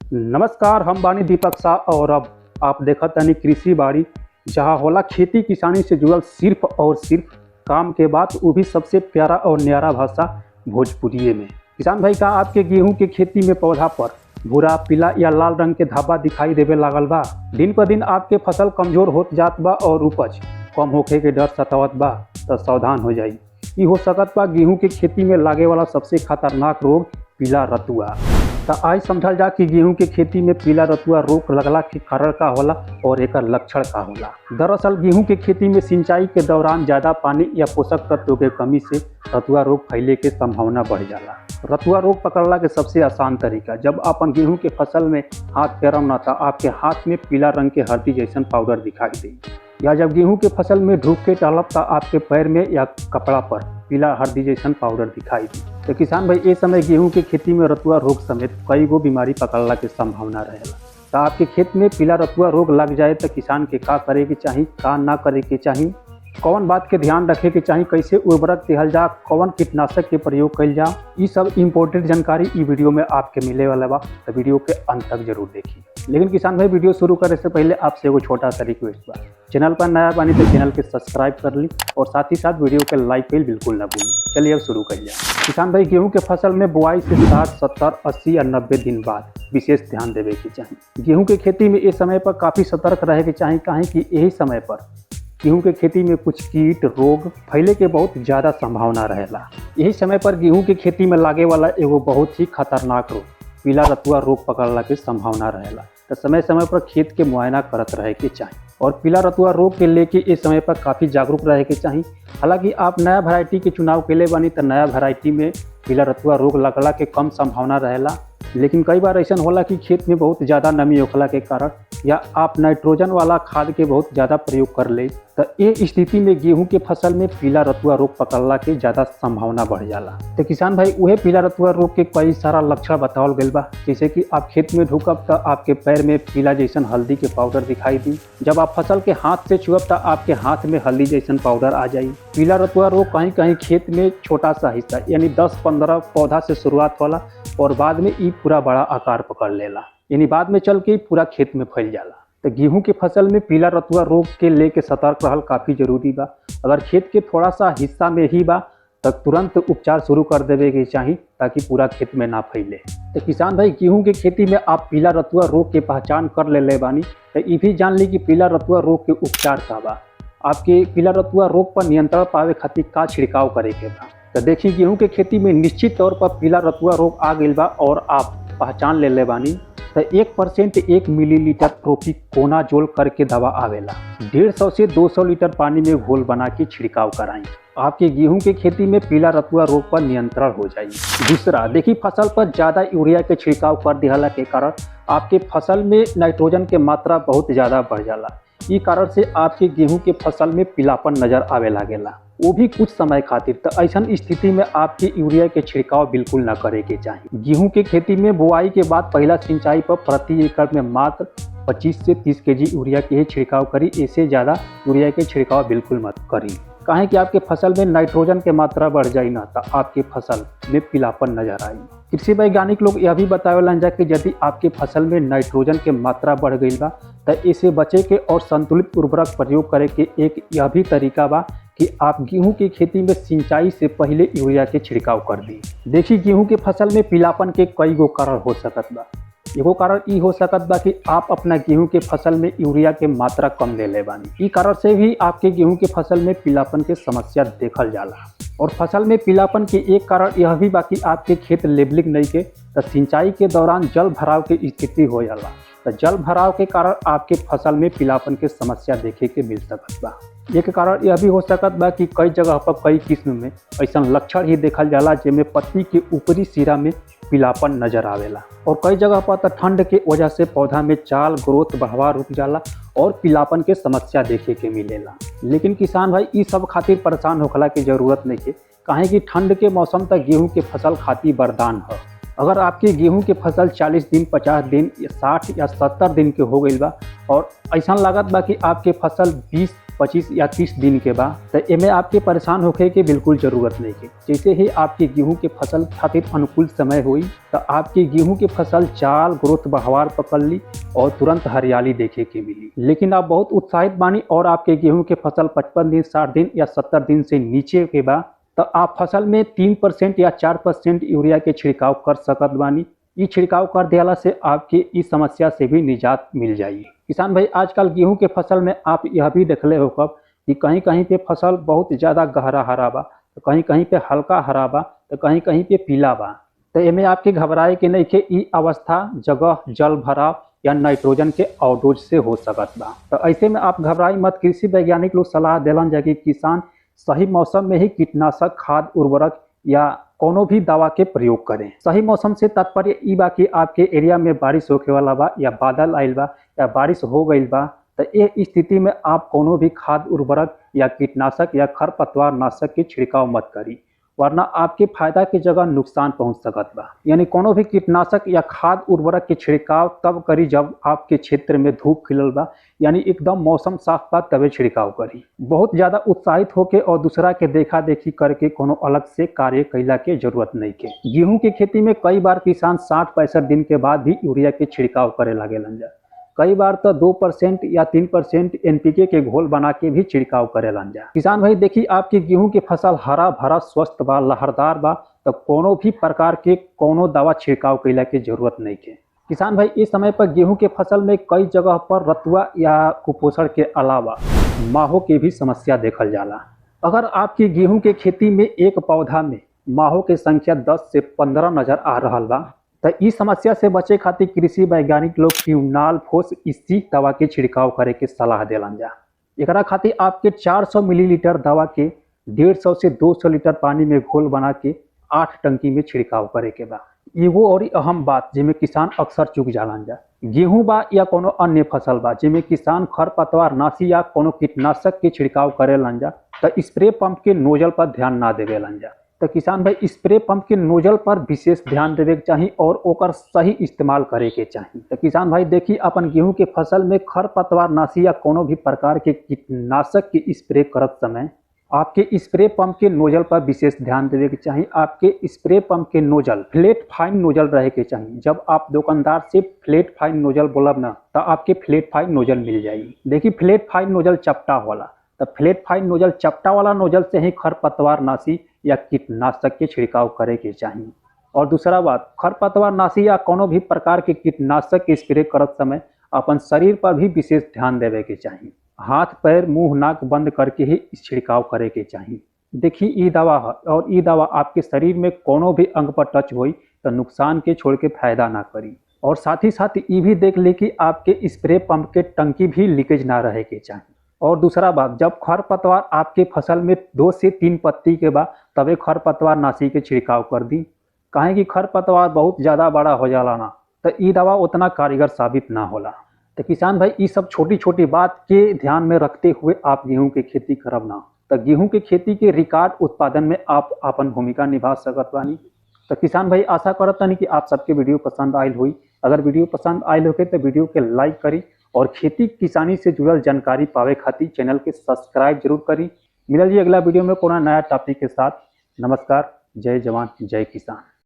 नमस्कार, हम बानी दीपक शाह और अब आप देखत तानी कृषि बाड़ी, जहाँ होला खेती किसानी से जुड़ल सिर्फ और सिर्फ काम के बात, वो भी सबसे प्यारा और न्यारा भाषा भोजपुरिये में। किसान भाई, का आपके गेहूं के खेती में पौधा पर भूरा, पीला या लाल रंग के धब्बा दिखाई देवे लागल बा? दिन पर दिन आपके फसल कमजोर होत जात बा और उपज कम होखे के डर सतावत बा, तो सावधान हो जाई। ई हो सकत बा गेहूं के खेती में लागे वाला सबसे खतरनाक रोग पीला रतुआ। तो आज समझल जा कि गेहूं के खेती में पीला रतुआ रोग लगला के कारण का होला और एकर लक्षण का होला। दरअसल गेहूं के खेती में सिंचाई के दौरान ज्यादा पानी या पोषक तत्वों के कमी से रतुआ रोग फैले के संभावना बढ़ जाला। रतुआ रोग पकड़ला के सबसे आसान तरीका, जब अपन गेहूं के फसल में हाथ फेरम ना, तो आपके हाथ में पीला रंग के हल्दी जैसन पाउडर दिखाई दे, या जब गेहूं के फसल में ढूक के टहलब तो आपके पैर में या कपड़ा पर पीला हल्दी जैसन पाउडर दिखाई दी। तो किसान भाई, इस समय गेहूं के खेती में रतुआ रोग समेत कई गो बीमारी पकड़ला के संभावना रहेला। तो आपके खेत में पीला रतुआ रोग लग जाए तो किसान के का करे के चाही, का ना करे के चाही, कौन बात के ध्यान रखे के चाही, कैसे उर्वरक दिहल जा, कौन कीटनाशक के प्रयोग कइल जा, ये सब इम्पोर्टेंट जानकारी ई वीडियो में आपके मिले वाला बा। तो वीडियो के अंत तक जरूर देखिए। लेकिन किसान भाई, वीडियो शुरू करे से पहले आपसे एगो छोटा सा रिक्वेस्ट बा, चैनल पर नया बानी तो चैनल के सब्सक्राइब कर ली और साथ ही साथ वीडियो के लाइक कइल बिल्कुल ना भूलें। चलिए अब शुरू कर जाए। किसान भाई, गेहूं के फसल में बुआई से 60, 70, 80 या 90 दिन बाद विशेष ध्यान देवे के चाहिए। गेहूं के खेती में इस समय पर काफ़ी सतर्क रहे के चाहिए, काहे कि यही समय पर गेहूं के खेती में कुछ कीट रोग फैले के बहुत ज़्यादा संभावना रहेला। यही समय पर गेहूं के खेती में लागे वाला एगो बहुत ही खतरनाक रोग पीला रतुआ रोग पकड़ला के संभावना रहेला। तो समय समय पर खेत के मुआयना करत रहे के चाहिए और पीला रतुआ रोग के लेके इस समय पर काफ़ी जागरूक रहे के चाहिए। हालांकि आप नया वैरायटी के चुनाव के लिए बनी तो नया वैरायटी में पीला रतुआ रोग लगला के कम संभावना रहेला, लेकिन कई बार ऐसा होला कि खेत में बहुत ज़्यादा नमी होखला के कारण या आप नाइट्रोजन वाला खाद के बहुत ज़्यादा प्रयोग कर ले, तो ये स्थिति में गेहूं के फसल में पीला रतुआ रोग पकड़ला के ज़्यादा संभावना बढ़ जाला। तो किसान भाई, वह पीला रतुआ रोग के कई सारा लक्षण बतावल गइल बा, जैसे कि आप खेत में ढुकब तो आपके पैर में पीला जैसन हल्दी के पाउडर दिखाई दी, जब आप फसल के हाथ से छुअब तो आपके हाथ में हल्दी जैसन पाउडर आ जाई। पीला रतुआ रोग कहीं कहीं खेत में छोटा सा हिस्सा यानी 10-15 पौधा से शुरुआत होला और बाद में ये पूरा बड़ा आकार पकड़ लेला, यानी बाद में चल के पूरा खेत में फैल जाला। तो गेहूं के फसल में पीला रतुआ रोग के लेके सतर्क रहल काफ़ी जरूरी बा। अगर खेत के थोड़ा सा हिस्सा में ही बा तो तुरंत उपचार शुरू कर देवे के चाही, ताकि पूरा खेत में ना फैले। तो किसान भाई, गेहूं के खेती में आप पीला रतुआ रोग के पहचान कर ले बानी, तो ये भी जान ली कि पीला रतुआ रोग के उपचार का बा। आपके पीला रतुआ रोग पर नियंत्रण पावे खातिर का छिड़काव करे के बा। तो देखिए, गेहूं के खेती में निश्चित तौर पर पीला रतुआ रोग आ गइल बा और आप पहचान ले बानी, तो 1% 1 मिलीलीटर प्रोपिकोनाजोल करके दवा आवेला। 150 से 200 लीटर पानी में घोल बना के छिड़काव कराएं। आपके गेहूं के खेती में पीला रतुआ रोग पर नियंत्रण हो जाएगी। दूसरा, देखिए, फसल पर ज़्यादा यूरिया के छिड़काव कर दिहला के कारण आपके फसल में नाइट्रोजन के मात्रा बहुत ज़्यादा बढ़ जाला। इस कारण से आपके गेहूं के फसल में पीलापन नजर आवे लागेला, वो भी कुछ समय खातिर। तो ऐसा स्थिति में आपकी यूरिया के छिड़काव बिल्कुल न करे के चाहिए। गेहूं के खेती में बुआई के बाद पहला सिंचाई पर प्रति एकड़ में मात्र 25 से 30 kg यूरिया के ही छिड़काव करी, इससे ज़्यादा यूरिया के छिड़काव बिल्कुल मत करी, काहे कि आपके फसल में नाइट्रोजन के मात्रा बढ़ जाई ना, तो आपके फसल में पीलापन नजर आई। कृषि वैज्ञानिक लोग यह भी बतावेलन जा कि यदि आपके फसल में नाइट्रोजन के मात्रा बढ़ गई बा, तो इसे बचे के और संतुलित उर्वरक प्रयोग करे के एक यह भी तरीका बा कि आप गेहूं की खेती में सिंचाई से पहले यूरिया के छिड़काव कर दी। देखिए, गेहूं के फसल में पीलापन के कई गो कारण हो सकत बा। एगो कारण ई हो सकत बा कि आप अपना गेहूं के फसल में यूरिया के मात्रा कम ले बानी। ई कारण से भी आपके गेहूं के फसल में पीलापन के समस्या देखल जाला। और फसल में पीलापन के एक कारण यह भी बा कि आपके खेत लेबलिंग नहीं के, तो सिंचाई के दौरान जल भराव की स्थिति हो जाला। तो जल भराव के कारण आपके फसल में पीलापन के समस्या देखे के मिल सकत बा। एक कारण यह भी हो सकत बा कि कई जगह पर कई किस्म में ऐसा लक्षण ही देखल जाला जिसमें पत्ती के ऊपरी सिरा में पीलापन नजर आवेला, और कई जगह पर तो ठंड के वजह से पौधा में चाल ग्रोथ बढ़ावा रुक जाला और पीलापन के समस्या देखे के मिलेला। लेकिन किसान भाई, इस सब खातिर परेशान होखला की जरूरत नहीं है, काहे कि ठंड के मौसम तक गेहूं के फसल खातिर वरदान है। अगर आपकी गेहूं के फसल 40 दिन, 50 दिन, 60 या 70 दिन के हो गई बा और ऐसा लागत बा कि आपके फसल 20 25 या 30 दिन के बाद, तो एमे आपके परेशान होखे के बिल्कुल ज़रूरत नहीं है। जैसे ही आपके गेहूं के फसल खातिर अनुकूल समय हुई तो आपके गेहूं के फसल चाल ग्रोथ बहार पकड़ ली और तुरंत हरियाली देखे के मिली। लेकिन आप बहुत उत्साहित बानी और आपके गेहूं के फसल 55 दिन 60 दिन या 70 दिन से नीचे के बाद, तो आप फसल में 3% या 4% यूरिया के छिड़काव कर सकत बानी। ये छिड़काव कर दिला से आपके इस समस्या से भी निजात मिल जाएगी। किसान भाई, आजकल गेहूं के फसल में आप यह भी देखले हो कब कि कहीं कहीं पे फसल बहुत ज़्यादा गहरा हरा बा, तो कहीं कहीं पे हल्का हरा बा, तो कहीं कहीं पे पीला बा। तो एमे आपके घबराए के नहीं के ई अवस्था जगह जल भराव या नाइट्रोजन के आउटडोज से हो सकत बा। तो ऐसे में आप घबराई मत। कृषि वैज्ञानिक लोग सलाह दिलन जा कि किसान सही मौसम में ही कीटनाशक खाद उर्वरक या कोनो भी दवा के प्रयोग करें। सही मौसम से तात्पर्य ई बा कि आपके एरिया में बारिश होके वाला बा या बादल आइल बा या बारिश हो गई बा, तो ये स्थिति में आप कोनो भी खाद उर्वरक या कीटनाशक या खरपतवार नाशक के छिड़काव मत करी, वरना आपके फायदा की जगह नुकसान पहुंच सकत बा। यानी कोनो भी कीटनाशक या खाद उर्वरक के छिड़काव तब करी जब आपके क्षेत्र में धूप खिलल बा, यानी एकदम मौसम साफ बा, तबे छिड़काव करी। बहुत ज़्यादा उत्साहित होके और दूसरा के देखा देखी करके कोनो अलग से कार्य कैला के जरूरत नहीं के। गेहूं की खेती में कई बार किसान 60-65 दिन के बाद भी यूरिया के छिड़काव करे लागेलन जा। कई बार तो 2% या 3% NPK के घोल बना के भी छिड़काव करेलन जा। किसान भाई देखिए, आपकी गेहूं की फसल हरा भरा स्वस्थ बा, लहरदार बा, तो कोनो भी प्रकार के कोनो दवा छिड़काव कैला के जरूरत नहीं के। किसान भाई, इस समय पर गेहूं के फसल में कई जगह पर रतुआ या कुपोषण के अलावा माहो के भी समस्या देखल जाला। अगर आपकी गेहूं के खेती में एक पौधा में माहो के संख्या 10 से 15 नजर आ रहा बा, तो इस समस्या से बचे खातिर कृषि वैज्ञानिक लोग क्विनाल फोस इसी दवा के छिड़काव करे के सलाह देलन जा। एकरा खातिर आपके 400 मिलीलीटर दवा के 150 से 200 लीटर पानी में घोल बना के 8 टंकी में छिड़काव करे के बा। एगो और अहम बात जिसमें किसान अक्सर चूक जालन जा, गेहूं बा या कोनो अन्य फसल बा जिसमें किसान खरपतवार नाशी या कोनो कीटनाशक के छिड़काव करेलन जा, तो स्प्रे पंप के नोजल पर ध्यान ना देवेलन जा। तो किसान भाई, स्प्रे पंप के नोजल पर विशेष ध्यान देवे के चाहिए और ओकर सही इस्तेमाल करे के चाहिए। तो किसान भाई देखिए, अपन गेहूं के फसल में खरपतवार नाशी या कोनो भी प्रकार के कीटनाशक के स्प्रे करत समय आपके स्प्रे पंप के नोजल पर विशेष ध्यान देवे के चाहिए। आपके स्प्रे पंप के नोजल फ्लैट फाइन नोजल रहे के चाहिए। जब आप दुकानदार से फ्लैट फाइन नोजल बोलब ना, तो आपके फ्लैट फाइन नोजल मिल जाएगी। देखिए, फ्लैट फाइन नोजल चपटा वाला, तो फ्लैट फाइन नोजल चपटा वाला नोजल से ही खरपतवार नाशी या कीटनाशक के छिड़काव करे के चाहिए। और दूसरा बात, खरपतवार नाशी या कोनो भी प्रकार के कीटनाशक के स्प्रे करत समय अपन शरीर पर भी विशेष ध्यान देवे के चाहिए। हाथ पैर मुंह नाक बंद करके ही इस छिड़काव करे के चाहिए। देखिए, ई दवा है और ई दवा आपके शरीर में कोनो भी अंग पर टच हुई तो नुकसान के छोड़ के फायदा ना करी। और साथ ही साथ ये भी देख ले कि आपके स्प्रे पंप के टंकी भी लीकेज ना रहे के चाहिए। और दूसरा बात, जब खरपतवार आपके फसल में 2 से 3 पत्ती के बाद तबे खरपतवार नाशी के छिड़काव कर दी। काहे कि खरपतवार बहुत ज़्यादा बड़ा हो जाला ना, तो ये दवा उतना कारगर साबित ना होला। तो किसान भाई, ये सब छोटी छोटी बात के ध्यान में रखते हुए आप गेहूं की खेती करब ना, तो गेहूं की खेती के रिकॉर्ड उत्पादन में आप अपन भूमिका निभा सकत बानी। तो किसान भाई, आशा करत बानी कि आप सबके वीडियो पसंद आयल हुई। अगर वीडियो पसंद आयल होके तो वीडियो के लाइक करी और खेती किसानी से जुड़ल जानकारी पावे खातिर चैनल के सब्सक्राइब जरूर करी। मिलल जी अगला वीडियो में कोनो नया टॉपिक के साथ। नमस्कार, जय जवान जय किसान।